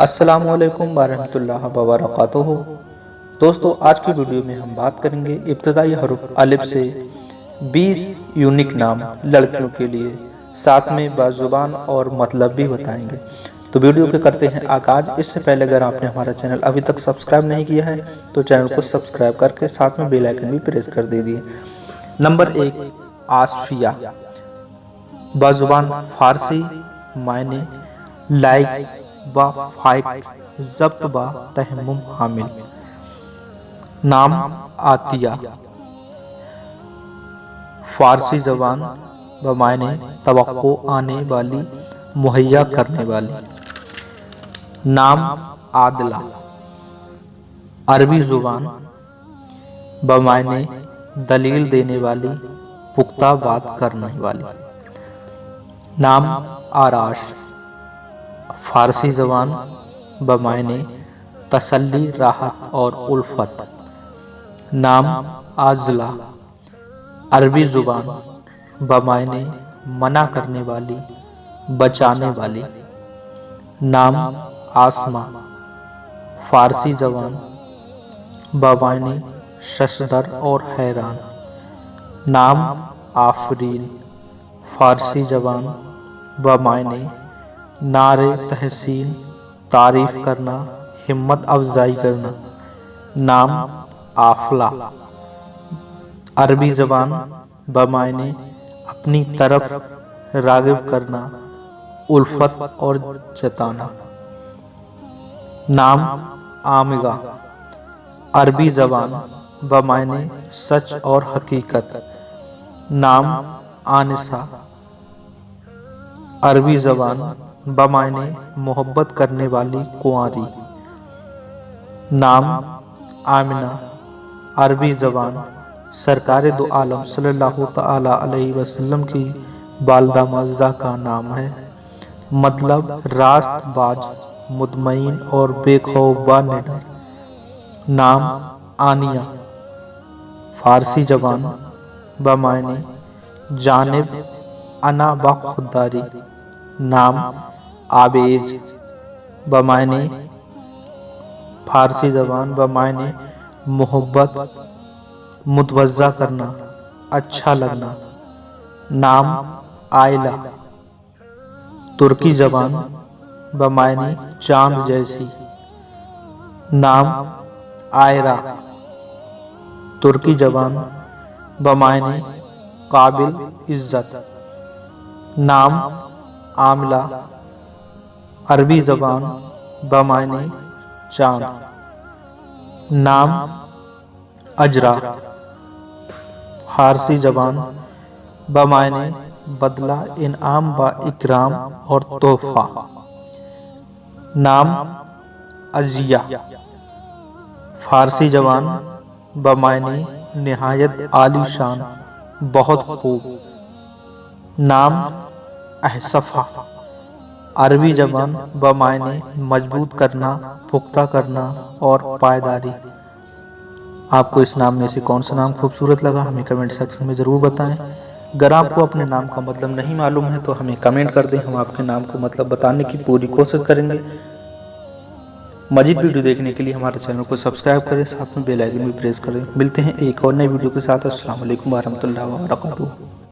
السلام علیکم ورحمۃ اللہ وبرکاتہ۔ دوستو، آج کی ویڈیو میں ہم بات کریں گے ابتدائی حروف الف سے 20 یونیک نام لڑکیوں کے لیے، ساتھ میں بازبان اور مطلب بھی بتائیں گے۔ تو ویڈیو کے کرتے ہیں آغاز۔ اس سے پہلے اگر آپ نے ہمارا چینل ابھی تک سبسکرائب نہیں کیا ہے تو چینل کو سبسکرائب کر کے ساتھ میں بیل آئیکن بھی پریس کر دیجیے۔ نمبر 1، آصفیہ۔ بازبان فارسی، معنی لائق با فائق، ضبط با تہمم حامل۔ نام عطیہ۔ فارسی زبان، بمعنی توقع آنے والی، مہیا کرنے والی۔ نام عادلہ۔ عربی زبان، بمعنی دلیل دینے والی، پختہ بات کرنے والی۔ نام آراش۔ فارسی زبان، بمعنی تسلی، راحت اور الفت۔ نام عاذلہ۔ عربی زبان، بمعنی منع کرنے والی، بچانے والی۔ نام آسمہ۔ فارسی زبان، بمعنی ششدر اور حیران۔ نام آفرین۔ فارسی زبان، بمعنی نعرے تحسین، تعریف کرنا، ہمت افزائی کرنا۔ نام آفلہ۔ عربی زبان، بمعنی اپنی طرف راغب کرنا، الفت اور جتانا۔ نام آمگہ۔ عربی زبان، بمعنی سچ اور حقیقت۔ نام آنسہ۔ عربی زبان، بمعنی محبت کرنے والی کنواری۔ نام آمنہ۔ عربی زبان، سرکار دو عالم صلی اللہ تعالی علیہ وسلم کی والدہ معززہ کا نام ہے۔ مطلب راست باز، مطمئن اور بے خوف و نڈر۔ نام آنیہ۔ فارسی زبان، بمعنی جانب انا با خودداری۔ نام آبیز۔ بمعنی فارسی زبان، بمعنی محبت، متوجہ کرنا، اچھا لگنا۔ نام آئلہ۔ ترکی زبان، بمعنی چاند جیسی۔ نام آئرہ۔ ترکی زبان، بمعنی قابل عزت۔ نام عاملہ۔ عربی زبان، بمعنی چاند۔ نام اجرا۔ فارسی زبان، بمعنی بدلہ، انعام با اکرام اور تحفہ۔ نام عزیہ۔ فارسی زبان، بمعنی نہایت عالی شان، بہت خوب۔ نام احصفہ۔ عربی زبان، بمعنی مضبوط کرنا، پختہ کرنا اور پائیداری۔ آپ کو اس نام میں سے کون سا نام خوبصورت لگا ہمیں کمنٹ سیکشن میں ضرور بتائیں۔ اگر آپ کو اپنے نام کا مطلب نہیں معلوم ہے تو ہمیں کمنٹ کر دیں، ہم آپ کے نام کو مطلب بتانے کی پوری کوشش کریں گے۔ مزید ویڈیو دیکھنے کے لیے ہمارے چینل کو سبسکرائب کریں، ساتھ میں بیل آئیکن بھی پریس کریں۔ ملتے ہیں ایک اور نئی ویڈیو کے ساتھ۔ السلام علیکم ورحمۃ اللہ وبرکاتہ۔